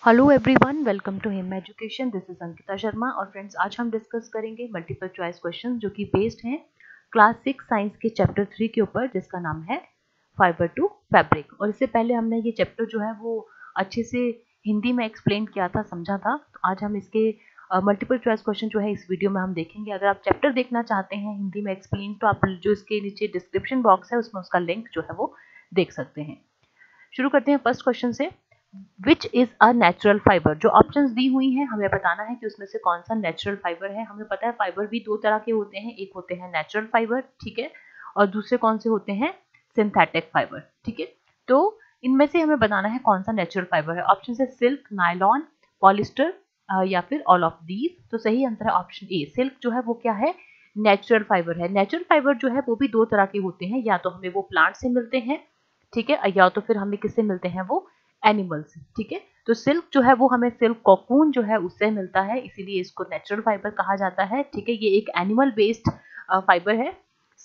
Hello everyone, welcome to Him Education. This is Ankita Sharma और friends, आज हम डिस्कस करेंगे मल्टीपल चॉइस क्वेश्चंस जो कि बेस्ड हैं क्लास 6 साइंस के चैप्टर 3 के ऊपर, जिसका नाम है फाइबर टू फैब्रिक। और इससे पहले हमने ये चैप्टर जो है वो अच्छे से हिंदी में एक्सप्लेन किया था, समझा था। तो आज हम इसके मल्टीपल चॉइस क्वेश्चन जो है इस वीडियो में हम देखेंगे। अगर आप चैप्टर देखना चाहते हैं हिंदी में एक्सप्लेन, तो आप जो इसके नीचे डिस्क्रिप्शन बॉक्स है उसमें उसका लिंक जो है वो देख सकते हैं। शुरू करते हैं फर्स्ट क्वेश्चन से। Which is a natural fibre. जो ऑप्शंस दी हुई हैं हमें बताना है कि उसमें से कौन सा नेचुरल फाइबर है। हमें पता है फाइबर भी दो तरह के होते हैं, एक होते हैं नेचुरल फाइबर, ठीक है, और दूसरे कौन से होते हैं, सिंथेटिक फाइबर, ठीक है। तो इनमें से हमें बताना है कौन सा नेचुरल फाइबर है। ऑप्शन है सिल्क, नायलॉन, पॉलिस्टर या फिर ऑल ऑफ दीज। तो सही आंसर है ऑप्शन ए, सिल्क जो है वो क्या है, नेचुरल फाइबर है। नेचुरल फाइबर जो है वो भी दो तरह के होते हैं, या तो हमें वो प्लांट से मिलते हैं, ठीक है, या तो फिर हमें किससे मिलते हैं, वो एनिमल्स, ठीक है। तो सिल्क जो है वो हमें सिल्क कोकून जो है उससे मिलता है, इसीलिए इसको नेचुरल फाइबर कहा जाता है, ठीक है। ये एक एनिमल बेस्ड फाइबर है।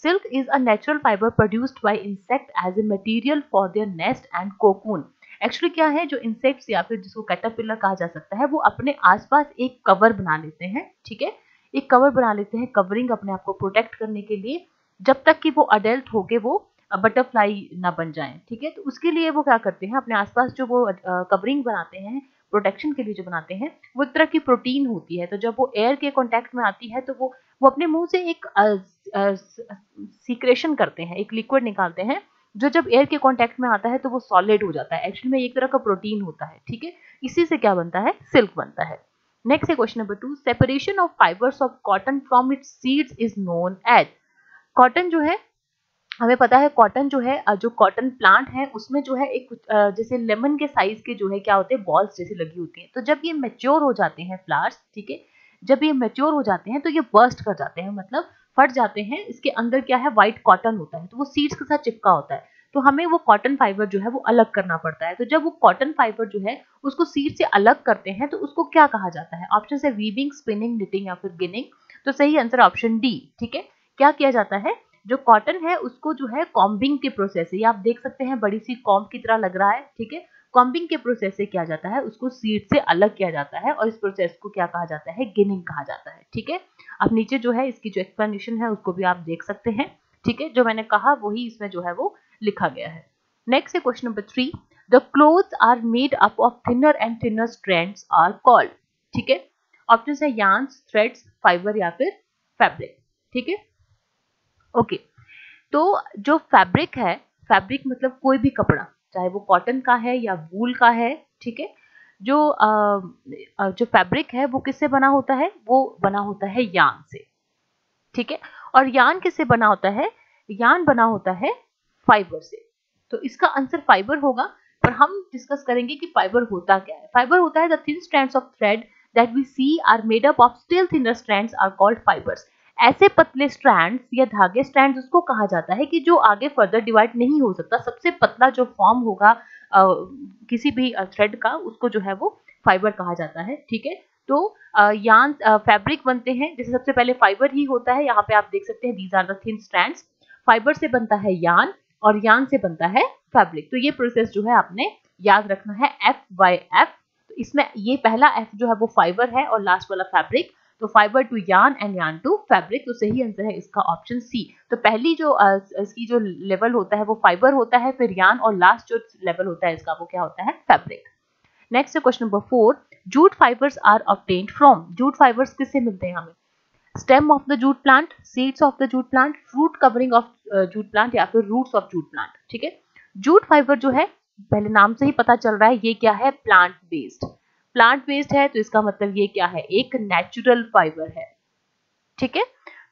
Silk is a natural fibre produced by insect as a material for their nest and cocoon. Actually क्या है, जो इंसेक्ट्स या फिर जिसको कैटरपिलर कहा जा सकता है, वो अपने आसपास एक कवर बना लेते हैं, ठीक है। एक कवर बना लेते हैं, कवरिंग अपने आप को प्रोटेक्ट करने के लिए, जब तक कि वो अडल्ट होके वो बटरफ्लाई ना बन जाए, ठीक है। तो उसके लिए वो क्या करते हैं, अपने आसपास जो वो कवरिंग बनाते हैं प्रोटेक्शन के लिए जो बनाते हैं, वो एक तरह की प्रोटीन होती है। तो जब वो एयर के कांटेक्ट में आती है तो वो अपने मुंह से एक सीक्रेशन करते हैं, एक लिक्विड निकालते हैं, जो जब एयर के कांटेक्ट में आता है तो वो सॉलिड हो जाता है। एक्चुअली में एक तरह का प्रोटीन होता है, ठीक है। इसी से क्या बनता है, सिल्क बनता है। नेक्स्ट है question number 2। Separation of fibres of cotton from its seeds is known as. Cotton जो है, हमें पता है कॉटन जो है, जो कॉटन प्लांट है उसमें जो है एक जैसे लेमन के साइज के जो है क्या होते हैं, बॉल्स जैसी लगी होती हैं। तो जब ये मैच्योर हो जाते हैं फ्लावर्स, ठीक है, जब ये मैच्योर हो जाते हैं तो ये बर्स्ट कर जाते हैं, मतलब फट जाते हैं। इसके अंदर क्या है, व्हाइट कॉटन होता है, तो वो सीड्स के साथ चिपका होता है। तो हमें वो कॉटन फाइबर जो है वो अलग करना पड़ता है। तो जब वो कॉटन फाइबर जो है उसको सीड से अलग करते हैं तो उसको क्या कहा जाता है। ऑप्शन है वीविंग, स्पिनिंग, निटिंग या फिर गिनिंग। तो सही आंसर ऑप्शन डी, ठीक है। क्या किया जाता है, जो कॉटन है उसको जो है कॉम्बिंग के प्रोसेस से, ये आप देख सकते हैं बड़ी सी कॉम्ब की तरह लग रहा है, ठीक है। कॉम्बिंग के प्रोसेस से किया जाता है, उसको सीड से अलग किया जाता है, और इस प्रोसेस को क्या कहा जाता है, गिनिंग कहा जाता है, ठीक है। अब नीचे जो है इसकी जो एक्सप्लेनेशन है उसको भी आप देख सकते हैं, ठीक है। जो मैंने कहा वही इसमें जो है वो लिखा गया है। नेक्स्ट है question number 3। The clothes are made up of thinner and thinner strands are called, ठीक है। ऑप्शन है यार्न्स, थ्रेड्स, फाइबर या फिर फैब्रिक, ठीक है। ओके, तो जो फैब्रिक है, फैब्रिक मतलब कोई भी कपड़ा, चाहे वो कॉटन का है या वूल का है, ठीक है। जो फैब्रिक है वो किससे बना होता है, वो बना होता है यार्न से, ठीक है। और यार्न किससे बना होता है, यार्न बना होता है फाइबर से। तो इसका आंसर फाइबर होगा, पर हम डिस्कस करेंगे कि फाइबर होता क्या है। फाइबर होता है the thin strands of thread that we see are made up of still thinner strands are called fibres. ऐसे पतले स्ट्रैंड्स या धागे, स्ट्रैंड्स उसको कहा जाता है कि जो आगे फर्दर डिवाइड नहीं हो सकता, सबसे पतला जो फॉर्म होगा किसी भी थ्रेड का, उसको जो है वो फाइबर कहा जाता है, ठीक है। तो यार्न फैब्रिक बनते हैं, जैसे सबसे पहले फाइबर ही होता है, यहाँ पे आप देख सकते हैं these are the thin strands. Fibre से बनता है यार्न और यार्न से बनता है फैब्रिक। तो ये प्रोसेस जो है आपने याद रखना है, FYF। तो इसमें ये पहला F जो है वो फाइबर है और लास्ट वाला फैब्रिक। तो fibre to yarn and yarn to fabric. तो सही आंसर है इसका ऑप्शन सी। तो पहली जो इसकी जो लेवल होता है वो फाइबर होता है, फिर यार्न, और लास्ट जो लेवल होता है इसका वो क्या होता है, फैब्रिक। नेक्स्ट है question number 4। Jute fibres are obtained from. Jute fibres किससे मिलते हैं हमें, stem of the jute plant, seeds of the jute plant, fruit covering of jute plant या फिर रूट्स ऑफ जूट प्लांट, ठीक है। जूट फाइबर जो है, पहले नाम से ही पता चल रहा है ये क्या है, प्लांट बेस्ड। प्लांट बेस्ड है तो इसका मतलब ये क्या है, एक नेचुरल फाइबर है, ठीक है।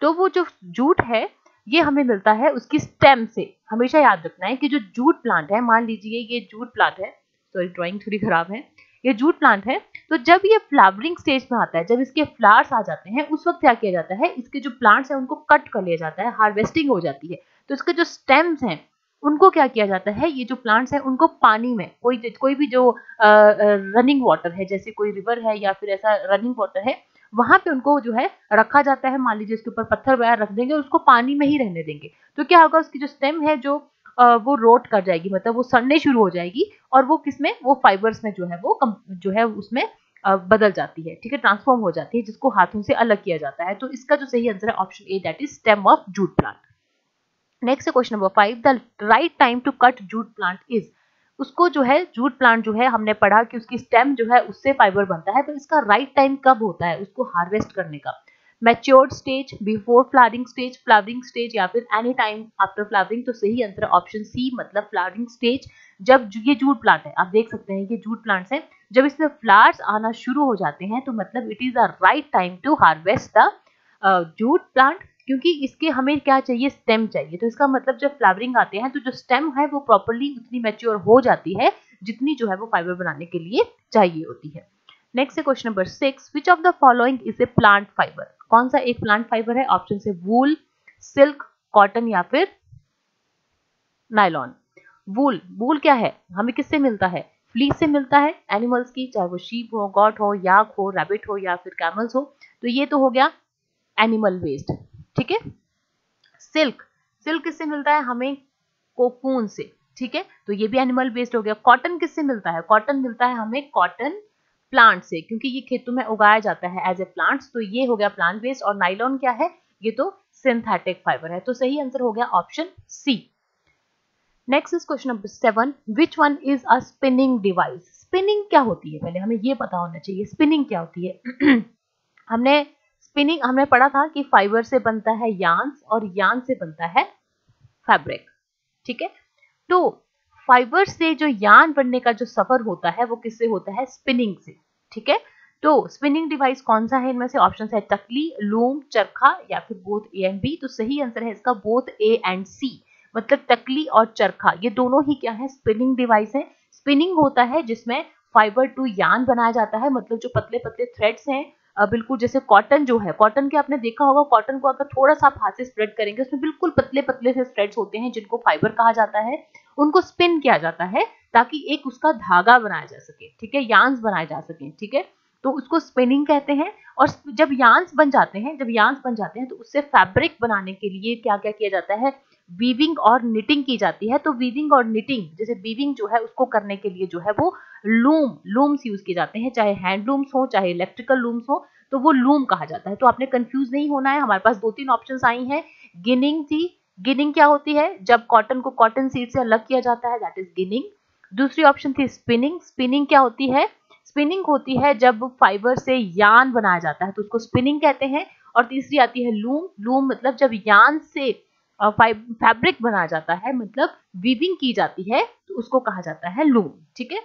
तो वो जो जूट है ये हमें मिलता है उसकी स्टेम से। हमेशा याद रखना है कि जो जूट प्लांट है, मान लीजिए ये जूट प्लांट है, सॉरी ड्राइंग थोड़ी खराब है, ये जूट प्लांट है। तो जब ये फ्लावरिंग स्टेज में आता है, जब इसके फ्लावर्स आ जाते हैं, उस वक्त क्या किया जाता है, इसके जो प्लांट्स हैं उनको कट कर लिया जाता है, हार्वेस्टिंग हो जाती है। तो इसके जो स्टेम्स हैं उनको क्या किया जाता है, ये जो प्लांट्स हैं उनको पानी में, कोई भी जो रनिंग वाटर है, जैसे कोई रिवर है या फिर ऐसा रनिंग वाटर है, वहां पे उनको जो है रखा जाता है। मान लीजिए इसके ऊपर पत्थर वगैरह रख देंगे और उसको पानी में ही रहने देंगे। तो क्या होगा, उसकी जो स्टेम है, जो वो रोट कर जाएगी, मतलब वो सड़ने शुरू हो जाएगी और वो किसमें, वो फाइबर्स में जो है वो जो है उसमें बदल जाती है, ठीक है, ट्रांसफॉर्म हो जाती है, जिसको हाथों से अलग किया जाता है। तो इसका जो सही आंसर है option A, that is stem of jute plant. Next question number 5, the right time to cut jute plant is. उसको जो है जूट प्लांट जो है हमने पढ़ा कि उसकी स्टेम जो है उससे फाइबर बनता है, तो इसका राइट टाइम कब होता है उसको हार्वेस्ट करने का? Matured stage, before flowering stage या फिर एनी टाइम आफ्टर फ्लावरिंग? तो सही आंसर है ऑप्शन सी, मतलब फ्लावरिंग स्टेज। जब ये जूट प्लांट है, आप देख सकते हैं ये जूट प्लांट्स है, जब इसमें फ्लावर्स आना शुरू हो जाते हैं तो मतलब it is a right time to harvest the jute plant, क्योंकि इसके हमें क्या चाहिए, स्टेम चाहिए। तो इसका मतलब जब फ्लावरिंग आते हैं तो जो स्टेम है वो प्रॉपर्ली उतनी मैच्योर हो जाती है जितनी जो है वो फाइबर बनाने के लिए चाहिए होती है। नेक्स्ट है question number 6, which of the following is a plant fibre? कौन सा एक प्लांट फाइबर है? ऑप्शन से वूल, सिल्क, कॉटन या फिर नायलॉन। वूल, वूल क्या है, हमें किससे मिलता है? फ्लीस से मिलता है, एनिमल्स की, चाहे वो शीप हो, गॉट हो, याक हो, रैबिट हो या फिर कैमल्स हो। तो ये तो हो गया एनिमल वेस्ट, ठीक है। सिल्क, सिल्क किससे मिलता है हमें? कोकून से, ठीक है, तो ये भी एनिमल बेस्ड हो गया। कॉटन किससे मिलता है? कॉटन मिलता है हमें कॉटन प्लांट से, क्योंकि ये खेतों में उगाया जाता है एज ए प्लांट्स, तो ये हो गया प्लांट बेस्ड। और नाइलॉन क्या है? ये तो सिंथेटिक फाइबर है। तो सही आंसर हो गया option C. Next is question number 7, which one is a spinning device? Spinning क्या होती है, पहले हमें ये पता होना चाहिए स्पिनिंग क्या होती है। हमने स्पिनिंग हमने पढ़ा था कि फाइबर से बनता है यार्न्स और यार्न से बनता है फैब्रिक, ठीक है। तो फाइबर से जो यार्न बनने का जो सफर होता है वो किससे होता है? स्पिनिंग से, ठीक है। तो स्पिनिंग डिवाइस कौन सा है इनमें से? ऑप्शन है टकली, लूम, चरखा या फिर बोथ ए एंड बी। तो सही आंसर है इसका बोथ ए एंड सी, मतलब टकली और चरखा ये दोनों ही क्या है? स्पिनिंग डिवाइस है। स्पिनिंग होता है जिसमें फाइबर टू यार्न बनाया जाता है, मतलब जो पतले पतले थ्रेड्स हैं, बिल्कुल जैसे कॉटन जो है, कॉटन के आपने देखा होगा, कॉटन को अगर थोड़ा सा आप हाथ से स्प्रेड करेंगे उसमें बिल्कुल पतले पतले से थ्रेड्स होते हैं जिनको फाइबर कहा जाता है। उनको स्पिन किया जाता है ताकि एक उसका धागा बनाया जा सके, ठीक है, यार्न्स बनाए जा सके, ठीक है। तो उसको स्पिनिंग कहते हैं। और जब यार्न्स बन जाते हैं तो उससे फैब्रिक बनाने के लिए क्या क्या किया जाता है? वीविंग और निटिंग की जाती है। तो वीविंग और निटिंग, जैसे वीविंग जो है उसको करने के लिए जो है वो लूम्स यूज किए जाते हैं, चाहे हैंड लूम्स हो चाहे इलेक्ट्रिकल लूम्स हो, तो वो लूम कहा जाता है। तो आपने कंफ्यूज नहीं होना है, हमारे पास 2-3 ऑप्शंस आई हैं। गिनिंग थी, गिनिंग क्या होती है? जब कॉटन को कॉटन सीड से अलग किया जाता है, दैट इज गिनिंग। दूसरी ऑप्शन थी स्पिनिंग, स्पिनिंग क्या होती है? स्पिनिंग होती है जब फाइबर से यार्न बनाया जाता है तो उसको स्पिनिंग कहते हैं। और तीसरी आती है लूम, लूम मतलब जब यार्न से फैब्रिक बनाया जाता है, मतलब वीविंग की जाती है, तो उसको कहा जाता है लूम, ठीक है।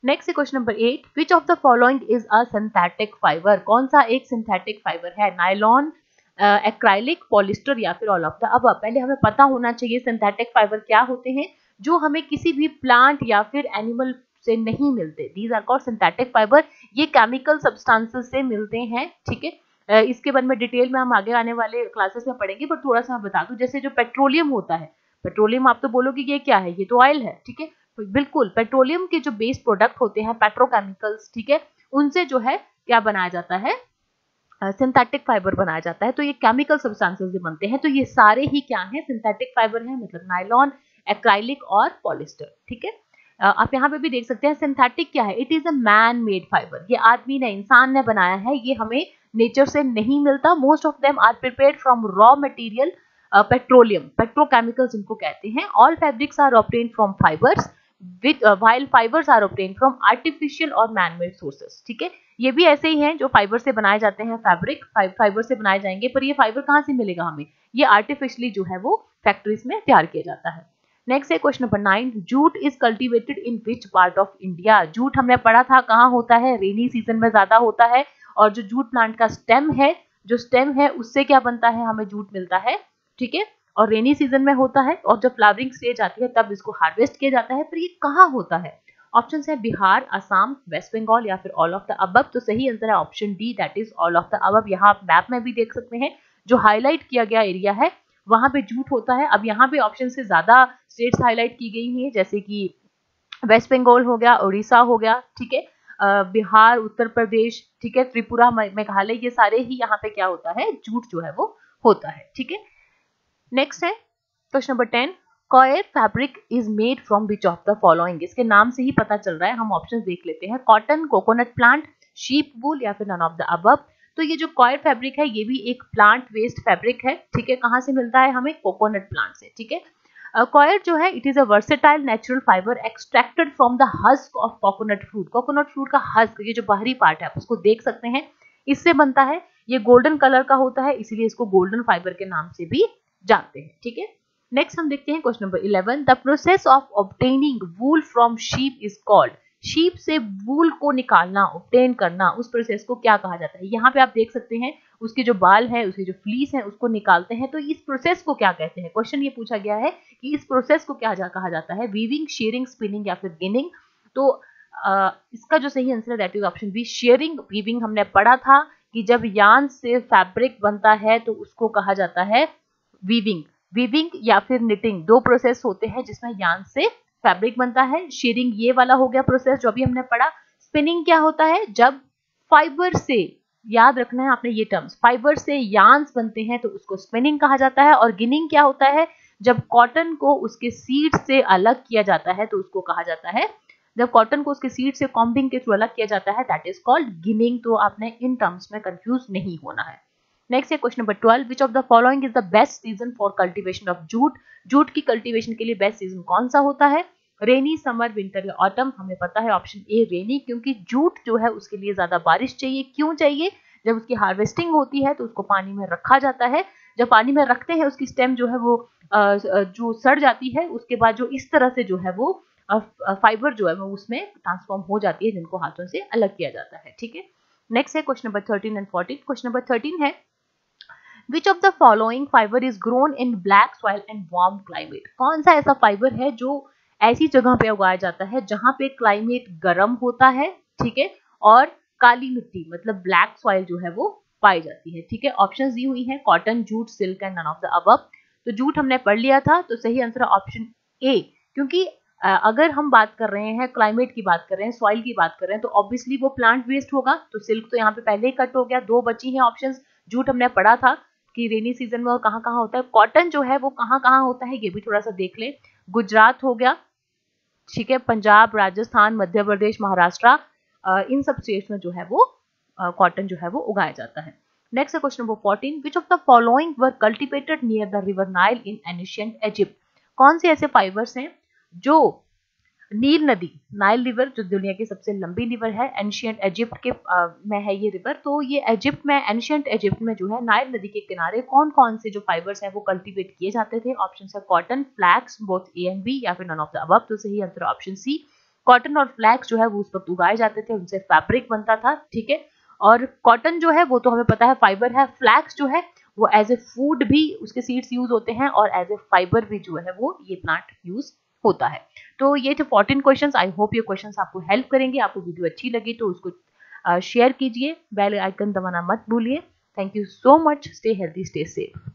Next question number 8, which of the following is a synthetic fibre? कौन सा एक सिंथेटिक फाइबर है? नायलॉन, एक्राइलिक, पॉलिस्टर या फिर ऑल ऑफ द अबव? पहले हमें पता होना चाहिए सिंथेटिक फाइबर क्या होते हैं, जो हमें किसी भी प्लांट या फिर एनिमल से नहीं मिलते। These are called synthetic fibre. ये केमिकल सब्सटेंसेस से मिलते हैं, ठीक है। इसके बारे में डिटेल में हम आगे आने वाले क्लासेस में पढ़ेंगे, बट थोड़ा सा मैं बता दूं, जैसे जो पेट्रोलियम होता है, पेट्रोलियम आप तो बोलोगे ये क्या है, ये तो ऑयल है, ठीक है। बिल्कुल, पेट्रोलियम के जो बेस्ड प्रोडक्ट होते हैं, पेट्रोकेमिकल्स, ठीक है, उनसे जो है क्या बनाया जाता है? सिंथेटिक फाइबर बनाया जाता है। तो ये केमिकल सब्सटेंसेस से बनते हैं। तो ये सारे ही क्या हैं? सिंथेटिक फाइबर हैं, मतलब नायलॉन, एक्राइलिक और पॉलिस्टर, ठीक है। आप यहाँ पे भी देख सकते हैं सिंथेटिक क्या है? It is a man made fibre. ये आदमी ने, इंसान ने बनाया है, ये हमें नेचर से नहीं मिलता। Most of them are prepared from raw material, petroleum, petrochemicals इनको कहते हैं। All fabrics are obtained from fibres while fibers are obtained from artificial और man-made sources, ठीक है। ये भी ऐसे ही हैं जो फाइबर से बनाए जाते हैं, फैब्रिक फाइबर से बनाए जाएंगे, पर ये फाइबर कहाँ से मिलेगा हमें? ये आर्टिफिशियली जो है वो फैक्ट्रीज में तैयार किया जाता है। नेक्स्ट है question number 9, jute is cultivated in which part of India? Jute हमने पढ़ा था कहाँ होता है? रेनी सीजन में ज्यादा होता है। और जो जूट प्लांट का स्टेम है, जो स्टेम है उससे क्या बनता है? हमें जूट मिलता है, ठीक है। और रेनी सीजन में होता है, और जब फ्लावरिंग स्टेज आती है तब इसको हार्वेस्ट किया जाता है। पर ये कहाँ होता है? ऑप्शन है बिहार, असम, वेस्ट बंगाल या फिर ऑल ऑफ द अबव। तो सही आंसर है option D, that is all of the above. यहाँ आप मैप में भी देख सकते हैं, जो हाईलाइट किया गया एरिया है वहां पे जूट होता है। अब यहाँ पे ऑप्शन से ज्यादा स्टेट्स हाईलाइट की गई हैं, जैसे कि वेस्ट बंगाल हो गया, उड़ीसा हो गया, ठीक है, बिहार, उत्तर प्रदेश, ठीक है, त्रिपुरा, मेघालय, ये सारे ही यहाँ पे क्या होता है? जूट जो है वो होता है, ठीक है। नेक्स्ट है question number 10, coir fabric is made from which of the following, इसके नाम से ही पता चल रहा है, हम ऑप्शन देख लेते हैं। कॉटन, कोकोनट प्लांट, शीप वूल या फिर नन ऑफ द अबव। तो ये जो कॉयर फैब्रिक है ये भी एक प्लांट वेस्ट फैब्रिक है, ठीक है। कहाँ से मिलता है हमें? कोकोनट प्लांट से, ठीक है। कॉयर जो है it is a versatile natural fibre extracted from the husk of coconut fruit. Coconut fruit का हस्क, ये जो बाहरी पार्ट है आप उसको देख सकते हैं, इससे बनता है। ये गोल्डन कलर का होता है, इसीलिए इसको गोल्डन फाइबर के नाम से भी जानते हैं, ठीक है। नेक्स्ट हम देखते हैं question number 11। The process of obtaining wool from sheep is called. Sheep से वूल को निकालना, ऑब्टेन करना, उस प्रोसेस को क्या कहा जाता है? यहाँ पे आप देख सकते हैं उसके जो बाल है, उसके जो फ्लीस है, उसको निकालते हैं। तो इस प्रोसेस को क्या कहते हैं? क्वेश्चन ये पूछा गया है कि इस प्रोसेस को क्या कहा जाता है? वीविंग, शेयरिंग, स्पिनिंग या फिर गिनिंग। तो इसका जो सही आंसर है that is option B, shearing. Weaving हमने पढ़ा था कि जब यार्न से फैब्रिक बनता है तो उसको कहा जाता है वीविंग। वीविंग या फिर निटिंग, दो प्रोसेस होते हैं जिसमें यार्न से फैब्रिक बनता है। शेयरिंग ये वाला हो गया प्रोसेस जो अभी हमने पढ़ा। स्पिनिंग क्या होता है? जब फाइबर से, याद रखना है आपने ये टर्म्स, फाइबर से यार्न्स बनते हैं तो उसको स्पिनिंग कहा जाता है। और गिनिंग क्या होता है? जब कॉटन को उसके सीड से अलग किया जाता है तो उसको कहा जाता है, जब कॉटन को उसके सीड से कॉम्बिंग के थ्रू अलग किया जाता है, दैट इज कॉल्ड गिनिंग। तो आपने इन टर्म्स में कंफ्यूज नहीं होना है। नेक्स्ट है question number 12। Which of the following is the best season for cultivation of jute. Jute की कल्टीवेशन के लिए बेस्ट सीजन कौन सा होता है? रेनी, समर, विंटर या ऑटम। हमें पता है ऑप्शन ए रेनी, क्योंकि जूट जो है उसके लिए ज्यादा बारिश चाहिए। क्यों चाहिए? जब उसकी हार्वेस्टिंग होती है तो उसको पानी में रखा जाता है। जब पानी में रखते हैं उसकी स्टेम जो है वो जो सड़ जाती है, उसके बाद जो इस तरह से जो है वो फाइबर जो है वो उसमें ट्रांसफॉर्म हो जाती है, जिनको हाथों से अलग किया जाता है, ठीक है। नेक्स्ट है question number 13 and 14। Question number 13 है Which of the following fiber is grown in black soil and warm climate? कौन सा ऐसा फाइबर है जो ऐसी जगह पे उगाया जाता है जहां पे क्लाइमेट गर्म होता है, ठीक है, और काली मिट्टी मतलब ब्लैक सॉइल जो है वो पाई जाती है, ठीक है। ऑप्शंस दी हुई हैं cotton, jute, silk and none of the above. तो जूट हमने पढ़ लिया था, तो सही आंसर ऑप्शन ए, क्योंकि अगर हम बात कर रहे हैं क्लाइमेट की बात कर रहे हैं, सॉइल की बात कर रहे हैं, तो ऑब्वियसली वो प्लांट वेस्ट होगा। तो सिल्क तो यहाँ पे पहले ही कट हो गया, दो बची हैं ऑप्शंस। जूट हमने पढ़ा था कि रेनी सीजन में और कहाँ कहाँ होता है। कॉटन जो है वो कहाँ कहाँ होता है ये भी थोड़ा सा देख ले। गुजरात हो गया, ठीक है, पंजाब, राजस्थान, मध्य प्रदेश, महाराष्ट्र, इन सब स्टेट्स में जो है वो कॉटन जो है वो उगाया जाता है। Next question number 14। Which of the following were cultivated near the river Nile in ancient Egypt. कौन से ऐसे फाइबर्स हैं जो नील नदी, नाइल रिवर जो दुनिया की सबसे लंबी रिवर है, एंशिएंट इजिप्ट के में है ये रिवर। तो ये इजिप्ट में, एंशिएंट इजिप्ट में जो है नाइल नदी के किनारे कौन कौन से जो फाइबर्स हैं वो कल्टीवेट किए जाते थे? ऑप्शन है cotton, flax, both A and B या फिर नन ऑफ द अबव। तो सही आंसर ऑप्शन सी, कॉटन और फ्लैक्स जो है वो उस वक्त उगाए जाते थे, उनसे फैब्रिक बनता था, ठीक है। और कॉटन जो है वो तो हमें पता है फाइबर है, फ्लैक्स जो है वो एज ए फूड भी उसके सीड्स यूज होते हैं और एज ए फाइबर भी जो है वो ये प्लांट यूज होता है। तो ये थे 14 क्वेश्चंस। आई होप ये क्वेश्चंस आपको हेल्प करेंगे। आपको वीडियो अच्छी लगी तो उसको शेयर कीजिए, बेल आइकन दबाना मत भूलिए। Thank you so much. Stay healthy, stay safe.